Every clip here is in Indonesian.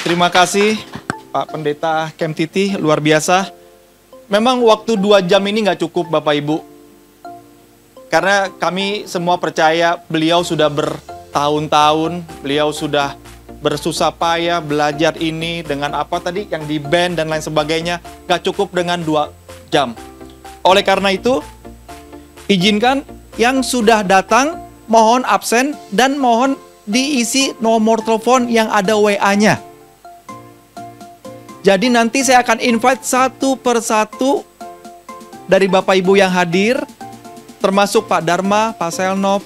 Terima kasih Pak Pendeta Kemtiti, luar biasa. Memang waktu 2 jam ini nggak cukup Bapak Ibu. Karena kami semua percaya beliau sudah bertahun-tahun, beliau sudah bersusah payah belajar ini dengan apa tadi yang di band dan lain sebagainya. Nggak cukup dengan 2 jam. Oleh karena itu, izinkan yang sudah datang mohon absen dan mohon diisi nomor telepon yang ada WA-nya. Jadi nanti saya akan invite satu persatu dari Bapak Ibu yang hadir, termasuk Pak Dharma, Pak Selnop,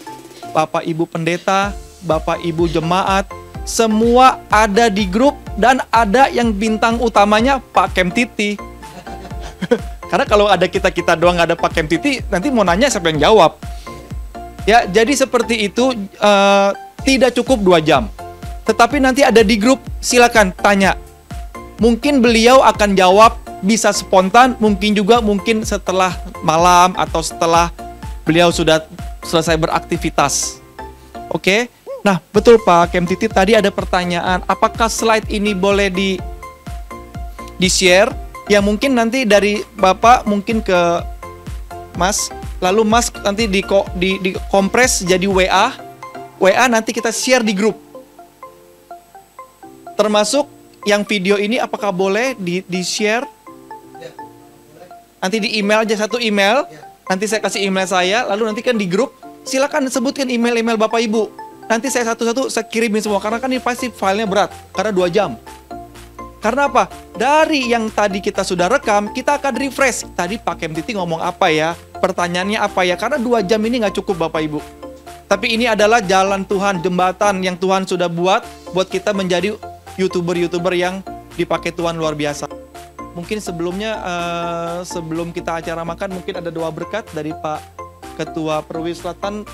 Bapak Ibu Pendeta, Bapak Ibu Jemaat, semua ada di grup dan ada yang bintang utamanya Pak Kemtiti. Karena kalau ada kita doang nggak ada Pak Kemtiti, nanti mau nanya siapa yang jawab. Ya, jadi seperti itu, tidak cukup 2 jam. Tetapi nanti ada di grup, silakan tanya. Mungkin beliau akan jawab bisa spontan, mungkin juga mungkin setelah malam atau setelah beliau sudah selesai beraktivitas. Oke? Nah, betul Pak Kemtiti, tadi ada pertanyaan, apakah slide ini boleh di-share? Ya mungkin nanti dari Bapak mungkin ke Mas, lalu Mas nanti dikompres jadi WA nanti kita share di grup. Termasuk yang video ini apakah boleh di-share? Nanti di email aja, satu email. Nanti saya kasih email saya, lalu nanti kan di grup, silakan sebutkan email-email Bapak Ibu. Nanti saya satu-satu saya kirimin semua, karena kan ini pasti filenya berat, karena 2 jam. Karena apa? Dari yang tadi kita sudah rekam, kita akan refresh. Tadi Pak Kemtiti ngomong apa ya? Pertanyaannya apa ya? Karena 2 jam ini nggak cukup Bapak Ibu. Tapi ini adalah jalan Tuhan, jembatan yang Tuhan sudah buat kita menjadi YouTuber yang dipakai Tuhan luar biasa. Mungkin sebelumnya, sebelum kita acara makan, mungkin ada doa berkat dari Pak Ketua Perwisatan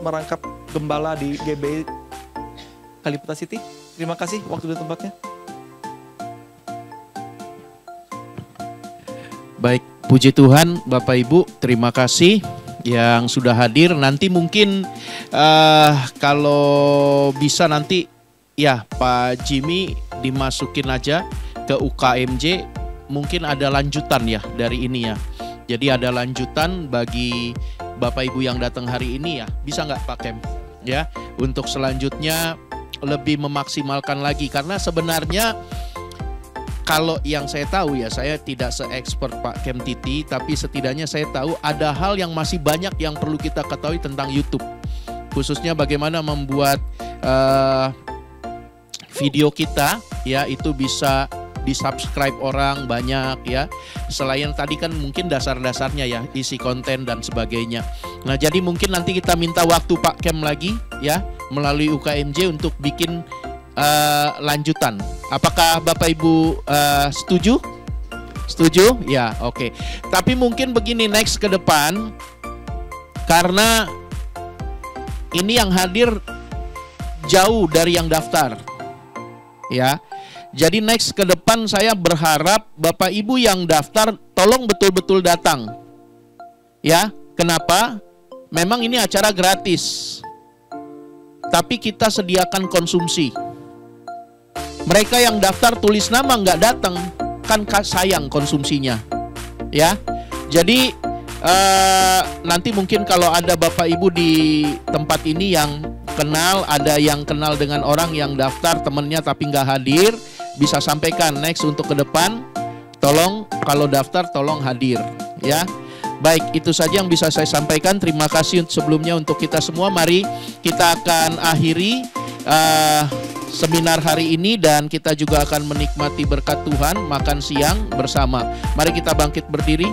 merangkap gembala di GBI Kalibata City. Terima kasih waktu dan tempatnya. Baik, puji Tuhan Bapak Ibu, terima kasih yang sudah hadir. Nanti mungkin kalau bisa nanti ya Pak Jimmy dimasukin aja ke UKMJ, mungkin ada lanjutan ya dari ini ya. Jadi ada lanjutan bagi Bapak Ibu yang datang hari ini ya. Bisa nggak Pak Kem? Ya, untuk selanjutnya lebih memaksimalkan lagi. Karena sebenarnya kalau yang saya tahu ya, saya tidak se-expert Pak Kemtiti, tapi setidaknya saya tahu ada hal yang masih banyak yang perlu kita ketahui tentang YouTube. Khususnya bagaimana membuat video kita ya itu bisa di-subscribe orang banyak ya. Selain tadi kan mungkin dasar-dasarnya ya, isi konten dan sebagainya. Nah, jadi mungkin nanti kita minta waktu Pak Kem lagi ya melalui UKMJ untuk bikin lanjutan. Apakah Bapak Ibu setuju? Setuju? Ya, oke. Tapi mungkin begini, next ke depan, karena ini yang hadir jauh dari yang daftar. Ya, jadi next ke depan saya berharap Bapak Ibu yang daftar tolong betul-betul datang. Ya, kenapa? Memang ini acara gratis, tapi kita sediakan konsumsi. Mereka yang daftar tulis nama nggak datang, kan sayang konsumsinya. Ya, jadi nanti mungkin kalau ada Bapak Ibu di tempat ini yang kenal, ada yang kenal dengan orang yang daftar temennya tapi nggak hadir, bisa sampaikan next untuk ke depan, tolong kalau daftar tolong hadir ya. Baik, itu saja yang bisa saya sampaikan. Terima kasih sebelumnya untuk kita semua. Mari kita akan akhiri seminar hari ini dan kita juga akan menikmati berkat Tuhan, makan siang bersama. Mari kita bangkit berdiri.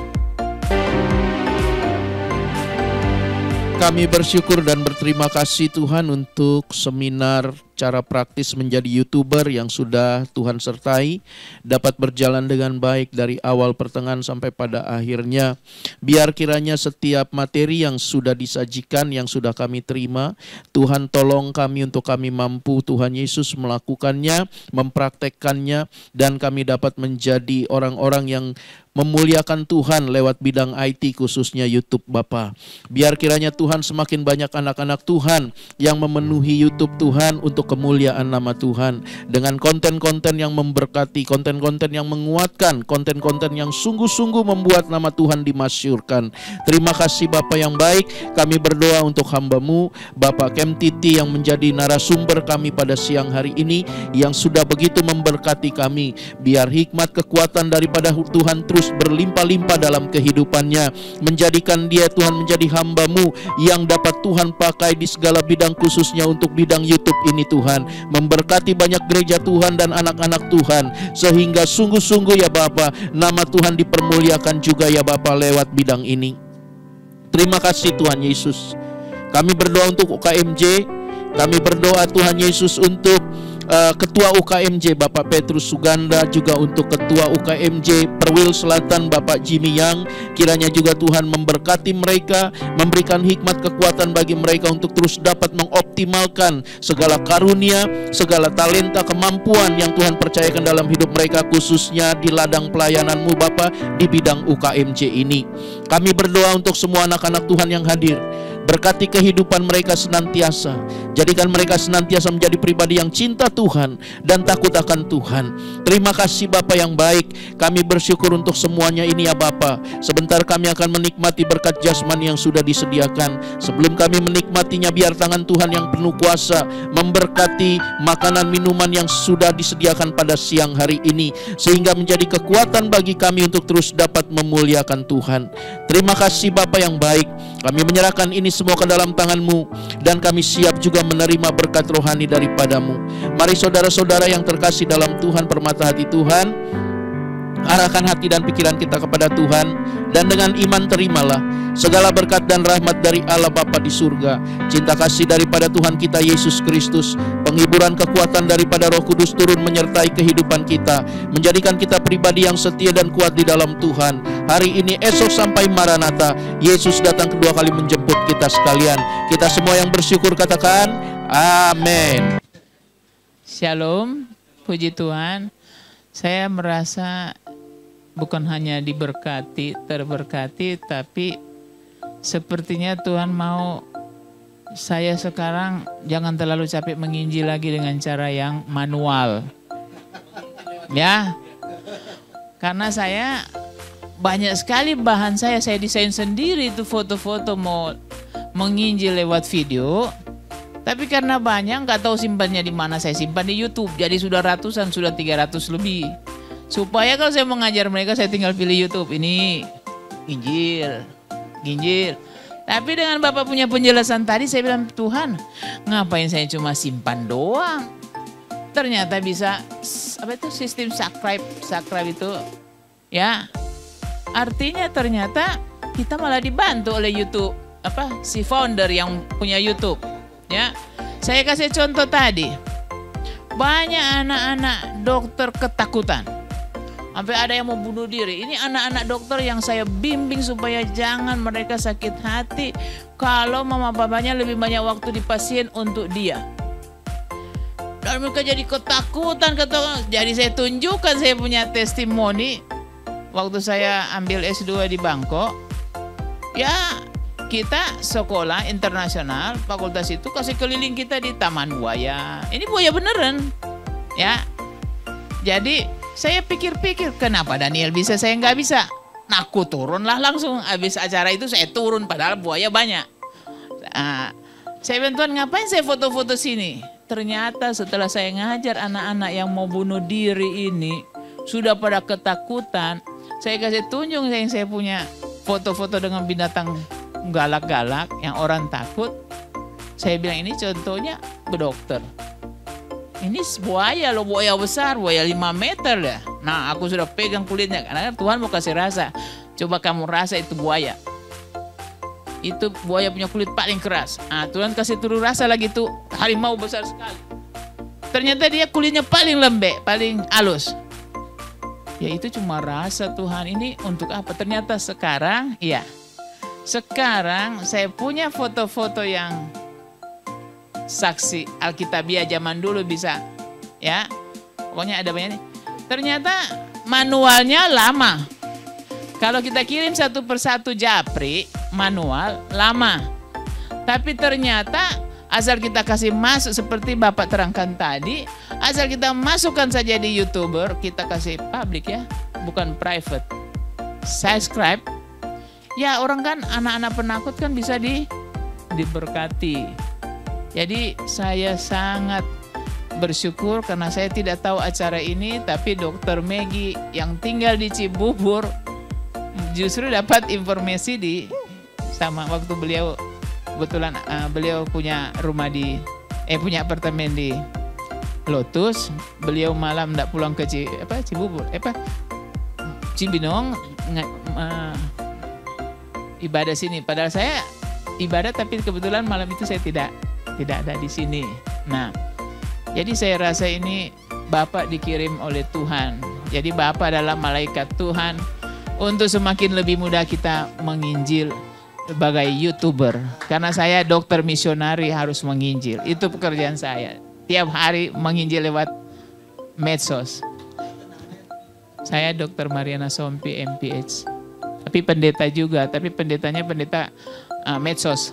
Kami bersyukur dan berterima kasih Tuhan untuk seminar cara praktis menjadi YouTuber yang sudah Tuhan sertai, dapat berjalan dengan baik dari awal pertengahan sampai pada akhirnya. Biar kiranya setiap materi yang sudah disajikan, yang sudah kami terima, Tuhan tolong kami untuk kami mampu Tuhan Yesus melakukannya, mempraktekkannya, dan kami dapat menjadi orang-orang yang memuliakan Tuhan lewat bidang IT khususnya YouTube Bapa. Biar kiranya Tuhan semakin banyak anak-anak Tuhan yang memenuhi YouTube Tuhan untuk kemuliaan nama Tuhan. Dengan konten-konten yang memberkati, konten-konten yang menguatkan, konten-konten yang sungguh-sungguh membuat nama Tuhan dimasyurkan. Terima kasih Bapa yang baik. Kami berdoa untuk hamba-Mu Bapak Kem Titi yang menjadi narasumber kami pada siang hari ini, yang sudah begitu memberkati kami. Biar hikmat kekuatan daripada Tuhan terus berlimpah-limpah dalam kehidupannya, menjadikan dia Tuhan menjadi hamba-Mu yang dapat Tuhan pakai di segala bidang, khususnya untuk bidang YouTube ini Tuhan. Memberkati banyak gereja Tuhan dan anak-anak Tuhan, sehingga sungguh-sungguh ya Bapa, nama Tuhan dipermuliakan juga ya Bapa lewat bidang ini. Terima kasih Tuhan Yesus. Kami berdoa untuk UKMJ. Kami berdoa Tuhan Yesus untuk Ketua UKMJ Bapak Petrus Suganda, juga untuk Ketua UKMJ Perwil Selatan Bapak Jimmy Yang. Kiranya juga Tuhan memberkati mereka, memberikan hikmat kekuatan bagi mereka untuk terus dapat mengoptimalkan segala karunia, segala talenta, kemampuan yang Tuhan percayakan dalam hidup mereka, khususnya di ladang pelayanan-Mu Bapa di bidang UKMJ ini. Kami berdoa untuk semua anak-anak Tuhan yang hadir. Berkati kehidupan mereka senantiasa. Jadikan mereka senantiasa menjadi pribadi yang cinta Tuhan dan takut akan Tuhan. Terima kasih Bapa yang baik. Kami bersyukur untuk semuanya ini ya Bapa. Sebentar kami akan menikmati berkat jasmani yang sudah disediakan. Sebelum kami menikmatinya, biar tangan Tuhan yang penuh kuasa memberkati makanan minuman yang sudah disediakan pada siang hari ini, sehingga menjadi kekuatan bagi kami untuk terus dapat memuliakan Tuhan. Terima kasih Bapa yang baik. Kami menyerahkan ini semua ke dalam tangan-Mu, dan kami siap juga menerima berkat rohani daripada-Mu. Mari saudara-saudara yang terkasih dalam Tuhan, permata hati Tuhan, arahkan hati dan pikiran kita kepada Tuhan, dan dengan iman terimalah segala berkat dan rahmat dari Allah Bapa di surga, cinta kasih daripada Tuhan kita Yesus Kristus, penghiburan kekuatan daripada Roh Kudus turun menyertai kehidupan kita, menjadikan kita pribadi yang setia dan kuat di dalam Tuhan. Hari ini, esok, sampai Maranatha, Yesus datang kedua kali menjemput kita sekalian. Kita semua yang bersyukur katakan amin. Shalom, puji Tuhan. Saya merasa bukan hanya diberkati, terberkati, tapi sepertinya Tuhan mau saya sekarang jangan terlalu capek menginjil lagi dengan cara yang manual. Ya, karena saya banyak sekali bahan saya desain sendiri itu foto-foto mau menginjil lewat video. Tapi karena banyak nggak tahu simpannya di mana, saya simpan di YouTube. Jadi sudah ratusan, sudah 300 lebih. Supaya kalau saya mengajar mereka, saya tinggal pilih YouTube. Ini Injil. Tapi dengan Bapak punya penjelasan tadi, saya bilang, Tuhan, ngapain saya cuma simpan doang? Ternyata bisa, apa itu sistem subscribe itu, ya. Artinya ternyata kita malah dibantu oleh YouTube, si founder yang punya YouTube. Ya, saya kasih contoh tadi. Banyak anak-anak dokter ketakutan. Sampai ada yang mau bunuh diri. Ini anak-anak dokter yang saya bimbing supaya jangan mereka sakit hati kalau mama papanya lebih banyak waktu di pasien untuk dia. Dan mereka jadi ketakutan. Jadi saya tunjukkan, saya punya testimoni. Waktu saya ambil S2 di Bangkok, ya kita sekolah internasional, fakultas itu kasih keliling kita di taman buaya. Ini buaya beneran, ya. Jadi saya pikir-pikir, kenapa Daniel bisa, saya nggak bisa? Nah, aku turunlah langsung. Habis acara itu saya turun, padahal buaya banyak. Nah, saya bilang, Tuhan, ngapain saya foto-foto sini? Ternyata setelah saya ngajar anak-anak yang mau bunuh diri ini, sudah pada ketakutan. Saya kasih tunjuk yang saya punya foto-foto dengan binatang galak-galak yang orang takut. Saya bilang, ini contohnya dokter. Ini buaya loh, buaya besar, buaya 5 meter ya. Nah, aku sudah pegang kulitnya karena Tuhan mau kasih rasa. Coba kamu rasa itu buaya. Itu buaya punya kulit paling keras. Nah, Tuhan kasih turun rasa lagi tuh harimau besar sekali. Ternyata dia kulitnya paling lembek, paling halus. Ya itu cuma rasa Tuhan, ini untuk apa? Ternyata sekarang, ya. Sekarang saya punya foto-foto yang saksi Alkitabiah zaman dulu bisa, ya. Pokoknya ada banyak nih. Ternyata manualnya lama. Kalau kita kirim satu persatu japri manual lama. Tapi ternyata asal kita kasih masuk seperti Bapak terangkan tadi, asal kita masukkan saja di YouTuber, kita kasih public ya, bukan private. Subscribe. Ya orang kan anak-anak penakut kan bisa diberkati. Jadi saya sangat bersyukur karena saya tidak tahu acara ini, tapi Dr. Maggie yang tinggal di Cibubur justru dapat informasi sama waktu beliau kebetulan beliau punya rumah punya apartemen di Lotus, beliau malam tidak pulang ke Cibubur, Cibinong ibadah sini. Padahal saya ibadah tapi kebetulan malam itu saya tidak ada di sini. Nah, jadi saya rasa ini Bapak dikirim oleh Tuhan. Jadi Bapak adalah malaikat Tuhan untuk semakin lebih mudah kita menginjil sebagai YouTuber. Karena saya dokter misionari harus menginjil. Itu pekerjaan saya. Tiap hari menginjil lewat medsos. Saya Dr. Mariana Sompi MPH. Tapi pendeta juga, tapi pendetanya pendeta medsos.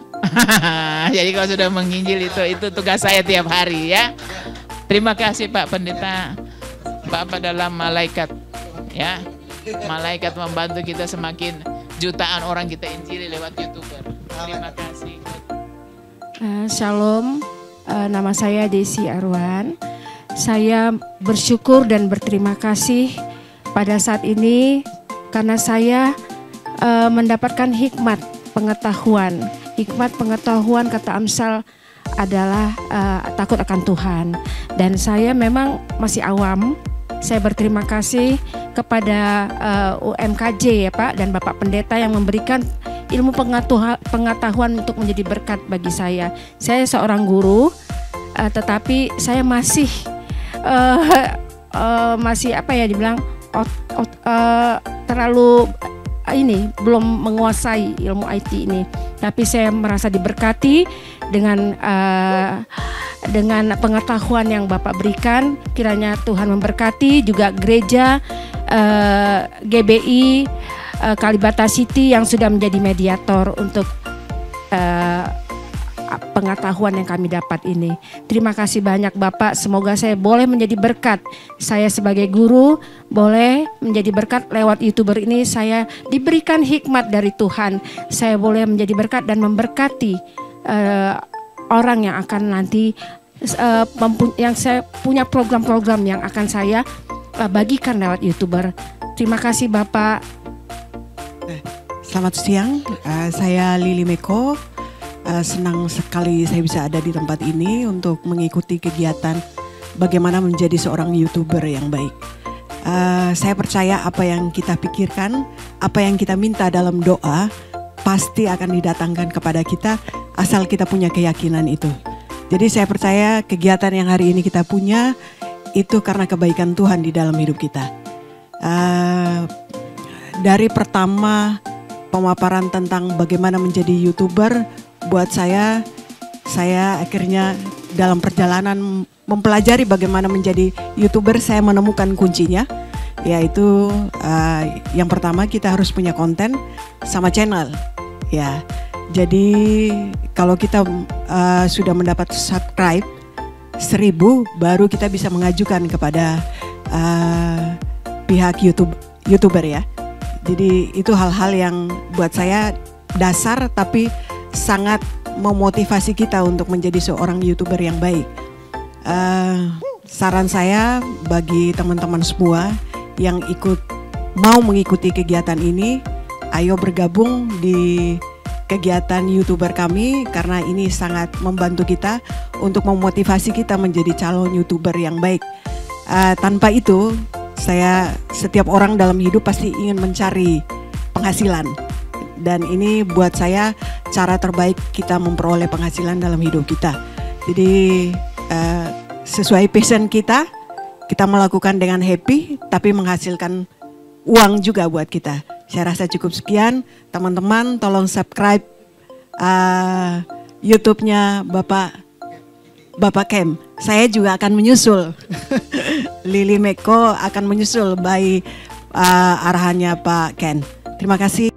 Jadi kalau sudah menginjil itu tugas saya tiap hari ya. Terima kasih Pak Pendeta. Bapak adalah malaikat ya. Malaikat membantu kita semakin jutaan orang kita injili lewat YouTuber. Terima kasih. Shalom, nama saya Desi Arwan. Saya bersyukur dan berterima kasih pada saat ini karena saya mendapatkan hikmat pengetahuan. Hikmat pengetahuan kata Amsal adalah takut akan Tuhan. Dan saya memang masih awam. Saya berterima kasih kepada UMKJ ya Pak dan Bapak Pendeta yang memberikan ilmu pengetahuan untuk menjadi berkat bagi saya. Saya seorang guru, tetapi saya masih dibilang terlalu belum menguasai ilmu IT ini. Tapi saya merasa diberkati dengan pengetahuan yang Bapak berikan. Kiranya Tuhan memberkati juga gereja GBI Kalibata City yang sudah menjadi mediator untuk pengetahuan yang kami dapat ini. Terima kasih banyak Bapak. Semoga saya boleh menjadi berkat. Saya sebagai guru boleh menjadi berkat lewat YouTuber ini. Saya diberikan hikmat dari Tuhan. Saya boleh menjadi berkat dan memberkati orang yang akan nanti yang saya punya program-program yang akan saya bagikan lewat YouTuber. Terima kasih Bapak. Selamat siang, saya Lili Meko. Senang sekali saya bisa ada di tempat ini untuk mengikuti kegiatan bagaimana menjadi seorang YouTuber yang baik. Saya percaya apa yang kita pikirkan, apa yang kita minta dalam doa pasti akan didatangkan kepada kita asal kita punya keyakinan itu. Jadi saya percaya kegiatan yang hari ini kita punya itu karena kebaikan Tuhan di dalam hidup kita. Dari pertama pemaparan tentang bagaimana menjadi YouTuber, buat saya akhirnya dalam perjalanan mempelajari bagaimana menjadi YouTuber, saya menemukan kuncinya, yaitu yang pertama kita harus punya konten sama channel. Ya, jadi kalau kita sudah mendapat subscribe 1000, baru kita bisa mengajukan kepada pihak YouTuber ya. Jadi itu hal-hal yang buat saya dasar tapi sangat memotivasi kita untuk menjadi seorang YouTuber yang baik. Saran saya bagi teman-teman semua yang mau mengikuti kegiatan ini, ayo bergabung di kegiatan YouTuber kami karena ini sangat membantu kita untuk memotivasi kita menjadi calon YouTuber yang baik. Tanpa itu, setiap orang dalam hidup pasti ingin mencari penghasilan. Dan ini buat saya cara terbaik kita memperoleh penghasilan dalam hidup kita. Jadi sesuai passion kita melakukan dengan happy tapi menghasilkan uang juga buat kita. Saya rasa cukup sekian. Teman-teman tolong subscribe YouTube-nya Bapak Kem. Saya juga akan menyusul. Lili Meko akan menyusul by arahannya Pak Ken. Terima kasih.